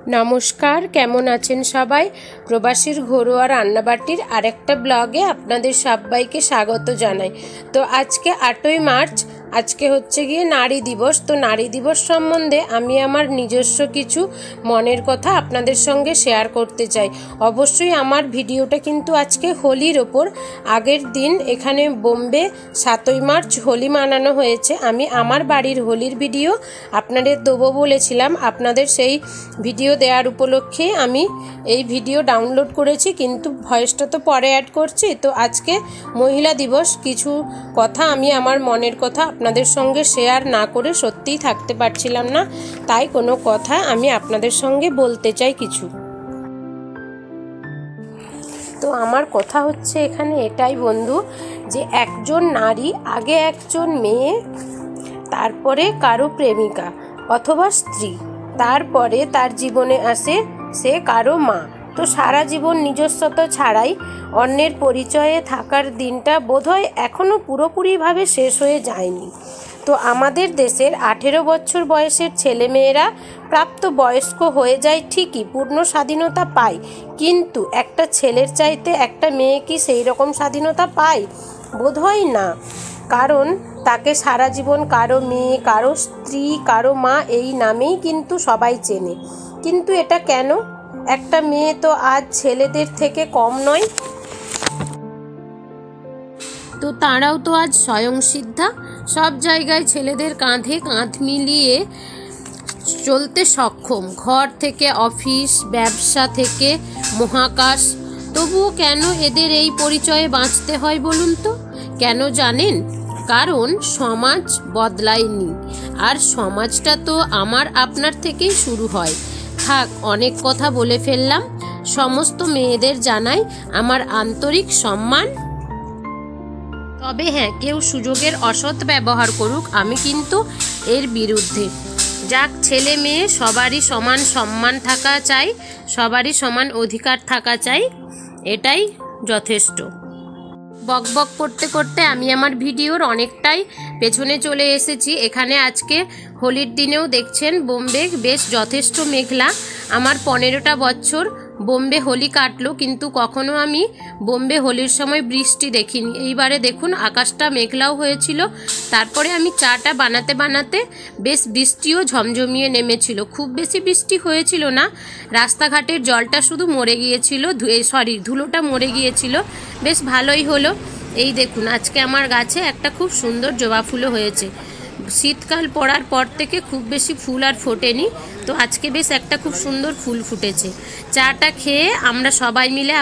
নমস্কার, কেমন আছেন সবাই? প্রবাসীর ঘরোয়া রান্নাবাটির আরেকটা ব্লগে আপনাদের সবাইকে স্বাগত জানাই। তো আজকে 8ই মার্চ, আজকে হচ্ছে গিয়ে নারী দিবস। তো নারী দিবস সম্বন্ধে আমি আমার নিজস্ব কিছু মনের কথা আপনাদের সঙ্গে শেয়ার করতে চাই। অবশ্যই আমার ভিডিওটা কিন্তু আজকে হোলির ওপর। আগের দিন এখানে বোম্বে 7ই মার্চ হোলি মানানো হয়েছে। আমি আমার বাড়ির হোলির ভিডিও আপনাদের দেবো বলেছিলাম। আপনাদের সেই ভিডিও দেওয়ার উপলক্ষে আমি এই ভিডিও ডাউনলোড করেছি, কিন্তু ভয়েসটা তো পরে অ্যাড করছি। তো আজকে মহিলা দিবস, কিছু কথা আমি আমার মনের কথা আপনাদের সঙ্গে শেয়ার না করে সত্যিই থাকতে পারছিলাম না, তাই কোনো কথা আমি আপনাদের সঙ্গে বলতে চাই কিছু। তো আমার কথা হচ্ছে এখানে এটাই বন্ধু, যে একজন নারী আগে একজন মেয়ে, তারপরে কারো প্রেমিকা অথবা স্ত্রী, তারপরে তার জীবনে আসে সে কারো মা। তো সারা জীবন নিজস্বতা ছাড়াই অন্যের পরিচয়ে থাকার দিনটা বোধহয় এখনও পুরোপুরিভাবে শেষ হয়ে যায়নি। তো আমাদের দেশের 18 বছর বয়সের ছেলেমেয়েরা প্রাপ্ত বয়স্ক হয়ে যায় ঠিকই, পূর্ণ স্বাধীনতা পায়, কিন্তু একটা ছেলের চাইতে একটা মেয়ে কি সেই রকম স্বাধীনতা পায়? বোধহয় না। কারণ তাকে সারা জীবন কারো মেয়ে, কারো স্ত্রী, কারো মা এই নামেই কিন্তু সবাই চেনে। কিন্তু এটা কেন? একটা মেয়ে তো আজ ছেলেদের থেকে কম নয়। তো তারাও তো আজ স্বয়ংসিদ্ধা, সব জায়গায় ছেলেদের কাঁধে কাঁধ মিলিয়ে চলতে সক্ষম, ঘর থেকে অফিস, ব্যবসা থেকে মহাকাশ। তবুও কেন এদের এই পরিচয়ে বাঁচতে হয় বলুন তো? কেন জানেন? কারণ সমাজ বদলায়নি, আর সমাজটা তো আমার আপনার থেকেই শুরু হয়। থাক, অনেক কথা বলে ফেললাম। সমস্ত মেয়েদের জানাই আমার আন্তরিক সম্মান। তবে হ্যাঁ, কেউ সুযোগের অসৎ ব্যবহার করুক, আমি কিন্তু এর বিরুদ্ধে। যাক, ছেলে মেয়ে সবারই সমান সম্মান থাকা চাই, সবারই সমান অধিকার থাকা চাই, এটাই যথেষ্ট। বক বক করতে করতে আমি আমার ভিডিওর অনেকটাই পেছনে চলে এসেছি। এখানে আজকে হোলির দিনেও দেখছেন বোম্বে বেশ যথেষ্ট মেঘলা। আমার 15টা বছর বোম্বে হোলি কাটলো, কিন্তু কখনো আমি বোম্বে হোলির সময় বৃষ্টি দেখিনি। এইবারে দেখুন আকাশটা মেঘলাও হয়েছিল, তারপরে আমি চাটা বানাতে বানাতে বেশ বৃষ্টিও ঝমঝমিয়ে নেমেছিল। খুব বেশি বৃষ্টি হয়েছিল না, রাস্তাঘাটের জলটা শুধু মরে গিয়েছিল, ধুলোটা মরে গিয়েছিল, বেশ ভালোই হলো। এই দেখুন আজকে আমার গাছে একটা খুব সুন্দর জবা ফুলও হয়েছে। শীতকাল পড়ার পর থেকে খুব বেশি ফুল আর ফোটেনি, তো আজকে বেশ একটা খুব সুন্দর ফুল ফুটেছে। চাটা খেয়ে আমরা সবাই মিলে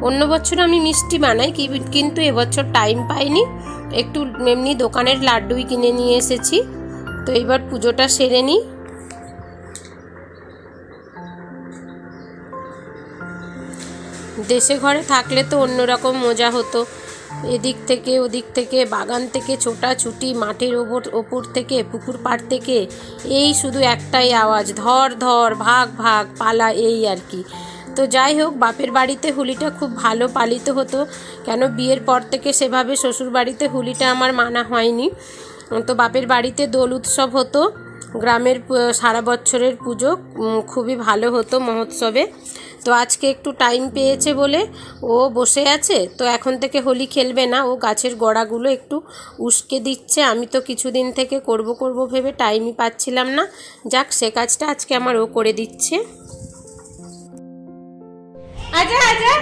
অন্য বছর আমি মিষ্টি বানাই, কিন্তু এবছর টাইম পাইনি, একটু এমনি দোকানের লাড্ডুই কিনে নিয়ে এসেছি। তো এবার পুজোটা সেরে নিই। দেশে ঘরে থাকলে তো অন্যরকম মজা হতো, এদিক থেকে ওদিক থেকে, বাগান থেকে ছোটাছুটি, মাঠের ওপর থেকে, পুকুর পাড় থেকে, এই শুধু একটাই আওয়াজ, ধর ধর, ভাগ ভাগ, পালা, এই আর কি। তো যাই হোক, বাপের বাড়িতে হোলিটা খুব ভালো পালিত হতো, কেন বিয়ের পর থেকে সেভাবে শ্বশুর বাড়িতে হোলিটা আমার মানা হয়নি। তো বাপের বাড়িতে দোল উৎসব হতো, গ্রামের সারা বছরের পুজো খুবই ভালো হতো মহোৎসবে। তো আজকে একটু টাইম পেয়েছে বলে ও বসে আছে, তো এখন থেকে হোলি খেলবে না, ও গাছের গোড়াগুলো একটু উস্কে দিচ্ছে। আমি তো কিছুদিন থেকে করব ভেবে টাইমই পাচ্ছিলাম না, যাক সে কাজটা আজকে আমার ও করে দিচ্ছে। आजा आजा,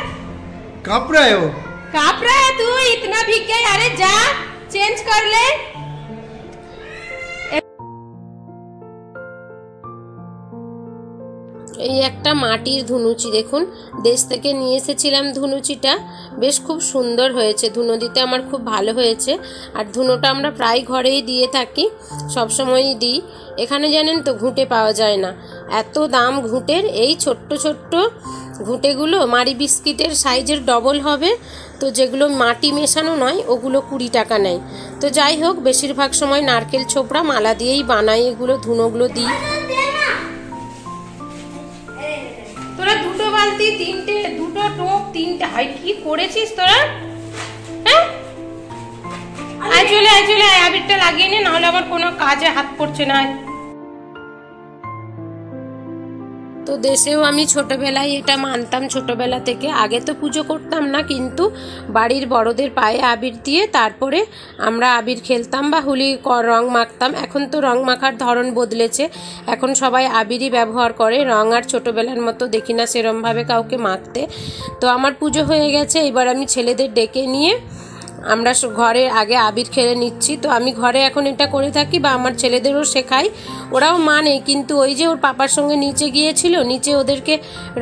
काँप रहे हो? काँप रहा है तू इतना भीग गया? अरे जा चेंज कर ले। এই একটা মাটির ধুনুচি দেখুন, দেশ থেকে নিয়ে এসেছিলাম ধুনুচিটা, বেশ খুব সুন্দর হয়েছে, ধুনো দিতে আমার খুব ভালো হয়েছে। আর ধুনোটা আমরা প্রায় ঘরেই দিয়ে থাকি, সবসময়ই দিই। এখানে জানেন তো ঘুঁটে পাওয়া যায় না, এত দাম ঘুঁটের। এই ছোট্ট ছোট্ট ঘুঁটেগুলো মারি বিস্কিটের সাইজের ডবল হবে, তো যেগুলো মাটি মেশানো নয় ওগুলো 20 টাকা নেয়। তো যাই হোক, বেশিরভাগ সময় নারকেল ছোবড়া মালা দিয়েই বানাই, এগুলো ধুনোগুলো দিই। তোরা দুটো বালতি, তিনটে, দুটো টোপ, তিনটে, হাই কি করেছিস তোরা? হ্যাঁ, আয় চলে আয়, আবিরটা লাগিয়ে নে, নাহলে আমার কোনো কাজে হাত পড়ছে না। তো দেশেও আমি ছোটবেলায় এটা মানতাম, ছোটবেলা থেকে। আগে তো পুজো করতাম না, কিন্তু বাড়ির বড়দের পায়ে আবির দিয়ে তারপরে আমরা আবির খেলতাম বা হোলি রং মাখতাম। এখন তো রং মাখার ধরন বদলেছে, এখন সবাই আবিরই ব্যবহার করে, রং আর ছোটবেলার মতো দেখি না সেরমভাবে কাউকে মাখতে। তো আমার পুজো হয়ে গেছে, এবার আমি ছেলেদের ডেকে নিয়ে আমরা ঘরে আগে আবির খেলে নিচ্ছি। তো আমি ঘরে এখন এটা করে থাকি, বা আমার ছেলেদেরও শেখাই, ওরাও মানে। কিন্তু ওই যে ওর পাপার সঙ্গে নিচে গিয়েছিল, নিচে ওদেরকে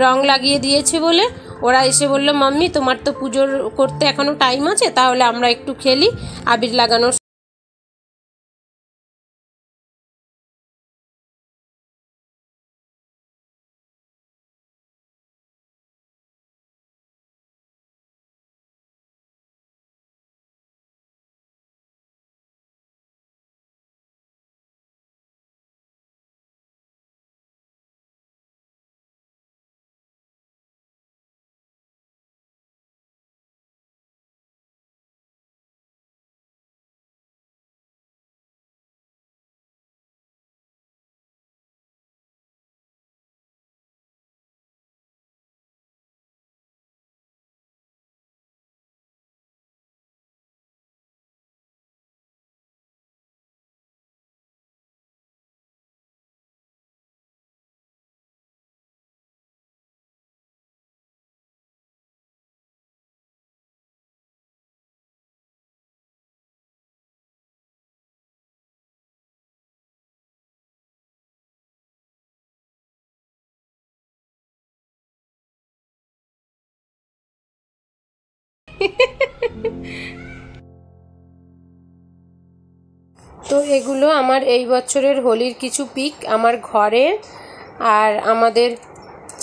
রং লাগিয়ে দিয়েছে বলে ওরা এসে বলল, মাম্মি তোমার তো পুজোর করতে এখনো টাইম আছে, তাহলে আমরা একটু খেলি আবির লাগানোর। তো এগুলো আমার এই বছরের হোলির কিছু পিক আমার ঘরে। আর আমাদের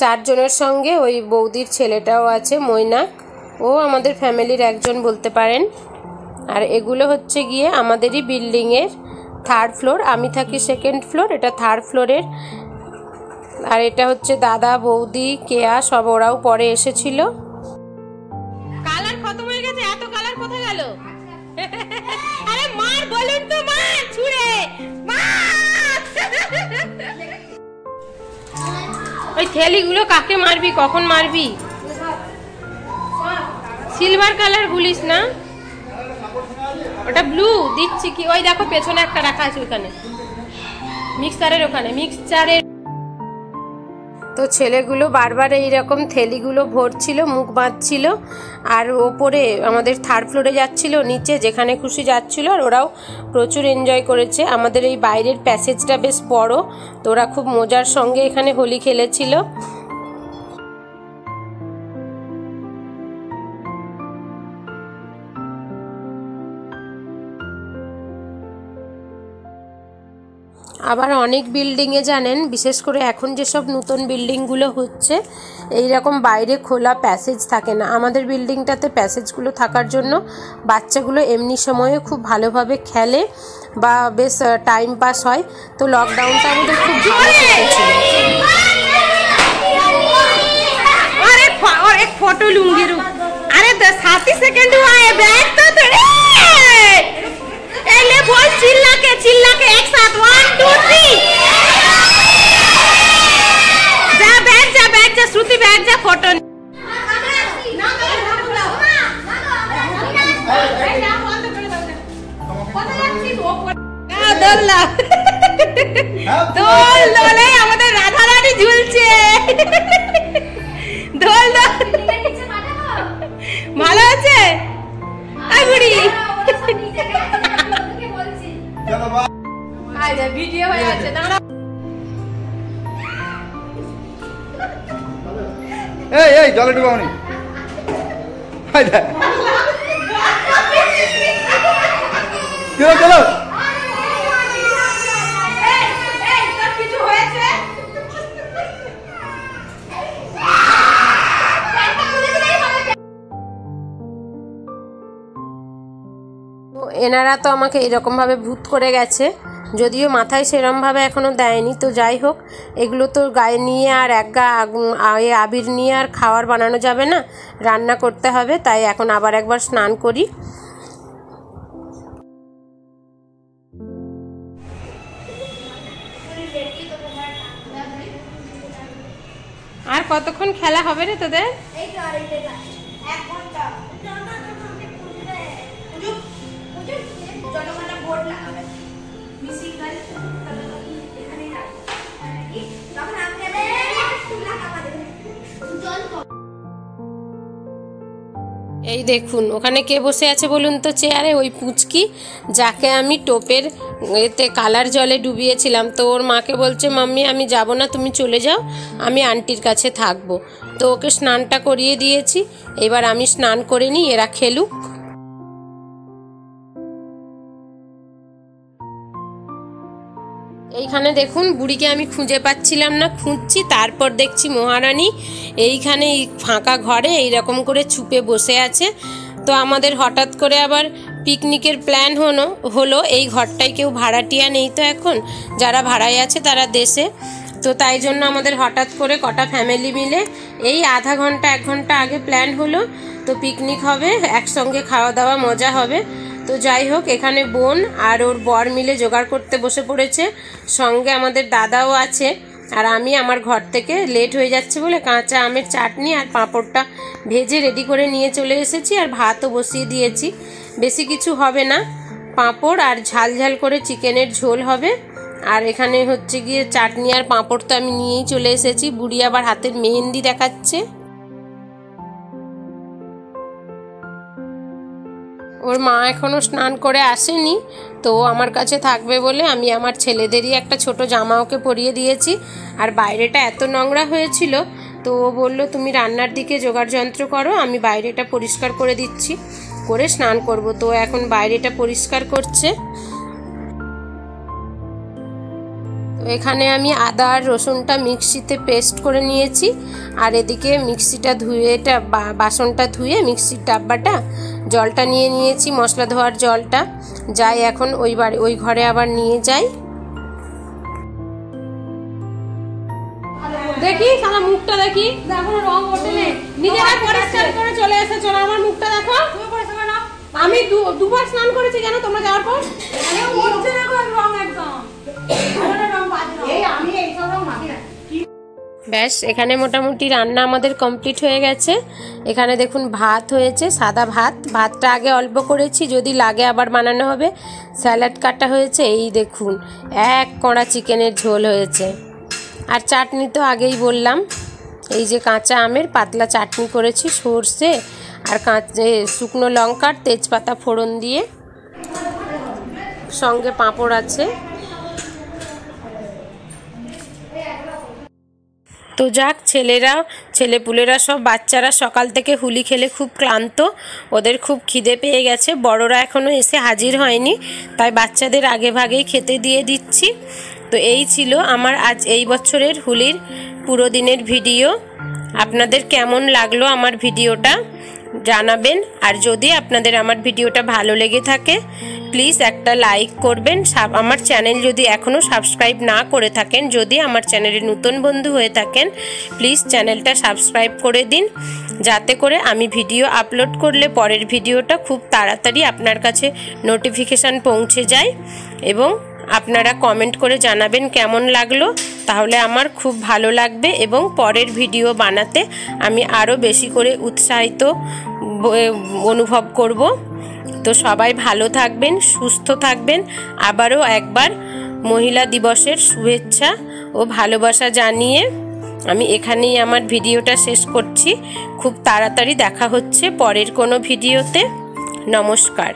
4 জনের সঙ্গে ওই বৌদির ছেলেটাও আছে, মৈনাক, ও আমাদের ফ্যামিলির একজন বলতে পারেন। আর এগুলো হচ্ছে গিয়ে আমাদেরই বিল্ডিংয়ের 3rd ফ্লোর, আমি থাকি 2nd ফ্লোর, এটা 3rd ফ্লোরের। আর এটা হচ্ছে দাদা, বৌদি, কেয়া, সব ওরাও পরে এসেছিল। কালার খতম হয়ে গেছে, এত কালার কোথায় গেল? আরে মার, বলুন তো মার, ছুঁড়ে মার। ওই থেলিগুলো কাকে মারবি, কখন মারবি? সিলভার কালার গুলিস না, ওটা ব্লু দিচ্ছি কি। ওই দেখো পেছনে একটা রাখা আছে, ওখানে মিক্সারের, ওখানে মিক্সচারের। তো ছেলেগুলো বারবার এইরকম থেলিগুলো ভরছিল, মুখ বাঁধছিল, আর ওপরে আমাদের 3rd ফ্লোরে যাচ্ছিল, নিচে যেখানে খুশি যাচ্ছিল। আর ওরাও প্রচুর এনজয় করেছে। আমাদের এই বাইরের প্যাসেজটা বেশ বড়, তো ওরা খুব মজার সঙ্গে এখানে হোলি খেলেছিল। আবার অনেক বিল্ডিংয়ে জানেন, বিশেষ করে এখন যেসব নতুন বিল্ডিংগুলো হচ্ছে, এই রকম বাইরে খোলা প্যাসেজ থাকে না। আমাদের বিল্ডিংটাতে প্যাসেজগুলো থাকার জন্য বাচ্চাগুলো এমনি সময়ে খুব ভালোভাবে খেলে বা বেশ টাইম পাস হয়। তো লকডাউনটা আমাদের খুব ভালো কেটেছিল। और एक फोटो लूंगी रुक। अरे 7 सेकंड हुआ है, बैठ तो ले बोल चिल्ला के एक साथ 1 2 3 बैठ जा श्रुति, बैठ जा फोटो। দোলে আমাদের রাধা রানী ঝুলছে। দোল ভালো আছে বুড়ি। ভিডিও হয়ে আছে এই জলে ডুবাওনি। চলো কিছু হয়েছে। এনারা তো আমাকে এরকমভাবে ভূত করে গেছে, যদিও মাথায় সেরমভাবে এখনও দেয়নি। তো যাই হোক, এগুলো তো গায়ে নিয়ে আর এক গা আবির নিয়ে আর খাবার বানানো যাবে না, রান্না করতে হবে। তাই এখন আবার একবার স্নান করি। আর কতক্ষণ খেলা হবে রে তোদের? এই দেখুন ওখানে কে বসে আছে বলুন তো চেয়ারে? ওই পুচকি, যাকে আমি টোপের এতে কালার জলে ডুবিয়েছিলাম। তো ওর মাকে বলছে, মাম্মি আমি যাব না, তুমি চলে যাও, আমি আন্টির কাছে থাকবো। তো ওকে স্নানটা করিয়ে দিয়েছি, এবার আমি স্নান করে নিই, এরা খেলুক। এইখানে দেখুন বুড়িকে আমি খুঁজে পাচ্ছিলাম না, খুঁজছি, তারপর দেখছি মহারানী এইখানে এই ফাঁকা ঘরে এইরকম করে চুপে বসে আছে। তো আমাদের হঠাৎ করে আবার পিকনিকের প্ল্যান হলো। এই ঘরটায় কেউ ভাড়াটিয়া নেই তো এখন, যারা ভাড়ায় আছে তারা দেশে। তো তাই জন্য আমাদের হঠাৎ করে কটা ফ্যামিলি মিলে এই আধা ঘন্টা 1 ঘন্টা আগে প্ল্যান হলো। তো পিকনিক হবে, একসঙ্গে খাওয়া দাওয়া মজা হবে। তো যাই হোক, এখানে বোন আর ওর বর মিলে জোগাড় করতে বসে পড়েছে, সঙ্গে আমাদের দাদাও আছে। আর আমি আমার ঘর থেকে লেট হয়ে যাচ্ছে বলে কাঁচা আমের চাটনি আর পাঁপড়টা ভেজে রেডি করে নিয়ে চলে এসেছি, আর ভাতও বসিয়ে দিয়েছি। বেশি কিছু হবে না, পাঁপড় আর ঝাল ঝাল করে চিকেনের ঝোল হবে। আর এখানে হচ্ছে গিয়ে চাটনি আর পাঁপড় তো আমি নিয়েই চলে এসেছি। বুড়ি আবার হাতের মেহেন্দি দেখাচ্ছে। ওর মা এখনও স্নান করে আসেনি, তো আমার কাছে থাকবে বলে আমি আমার ছেলেদেরই একটা ছোট জামা ওকে পরিয়ে দিয়েছি। আর বাইরেটা এত নোংরা হয়েছিল, তো ও বললো তুমি রান্নার দিকে জোগাড় যন্ত্র করো, আমি বাইরেটা পরিষ্কার করে দিচ্ছি, করে স্নান করব। তো এখন বাইরেটা পরিষ্কার করছে। তো এখানে আমি আদা আর রসুনটা মিক্সিতে পেস্ট করে নিয়েছি, আর এদিকে মিক্সিটা ধুয়ে বাসনটা ধুয়ে মিক্সির ডাব্বাটা জলটা নিয়ে নিয়েছি, মশলা ধোয়ার জলটা। যাই এখন ওই ঘরে আবার নিয়ে যাই। দেখি সারা মুখটা দেখি, দেখো রং ওঠেনি, নিজেরা পরিষ্কার করে চলে এসেছো, আমার মুখটা দেখো। আমি দুবার স্নান করেছি জানো তোমরা যাওয়ার পর। রং একদম ব্যাস, এখানে মোটামুটি রান্না আমাদের কমপ্লিট হয়ে গেছে। এখানে দেখুন ভাত হয়েছে, সাদা ভাতটা আগে অল্প করেছি, যদি লাগে আবার বানানো হবে। স্যালাড কাটা হয়েছে, এই দেখুন 1 কড়া চিকেনের ঝোল হয়েছে। আর চাটনি তো আগেই বললাম, এই যে কাঁচা আমের পাতলা চাটনি করেছি, সর্ষে আর শুকনো লঙ্কার তেজপাতা ফোড়ন দিয়ে, সঙ্গে পাঁপড় আছে। তো যাক, ছেলেপুলেরা সব বাচ্চারা সকাল থেকে হুলি খেলে খুব ক্লান্ত, ওদের খুব খিদে পেয়ে গেছে। বড়রা এখনও এসে হাজির হয়নি, তাই বাচ্চাদের আগে ভাগেই খেতে দিয়ে দিচ্ছি। তো এই ছিল আমার আজ এই বছরের হোলির পুরো দিনের ভিডিও। আপনাদের কেমন লাগলো আমার ভিডিওটা জানাবেন। আর যদি আপনাদের আমার ভিডিওটা ভালো লেগে থাকে প্লিজ একটা লাইক করবেন। আমার চ্যানেল যদি এখনও সাবস্ক্রাইব না করে থাকেন, যদি আমার চ্যানেলে নতুন বন্ধু হয়ে থাকেন প্লিজ চ্যানেলটা সাবস্ক্রাইব করে দিন, যাতে করে আমি ভিডিও আপলোড করলে পরের ভিডিওটা খুব তাড়াতাড়ি আপনার কাছে নোটিফিকেশান পৌঁছে যায়। এবং আপনারা কমেন্ট করে জানাবেন কেমন লাগলো, তাহলে আমার খুব ভালো লাগবে এবং পরের ভিডিও বানাতে আমি আরও বেশি করে উৎসাহিত অনুভব করব। তো সবাই ভালো থাকবেন, সুস্থ থাকবেন। আবারও একবার মহিলা দিবসের শুভেচ্ছা ও ভালোবাসা জানিয়ে আমি এখানেই আমার ভিডিওটা শেষ করছি। খুব তাড়াতাড়ি দেখা হচ্ছে পরের কোনো ভিডিওতে। নমস্কার।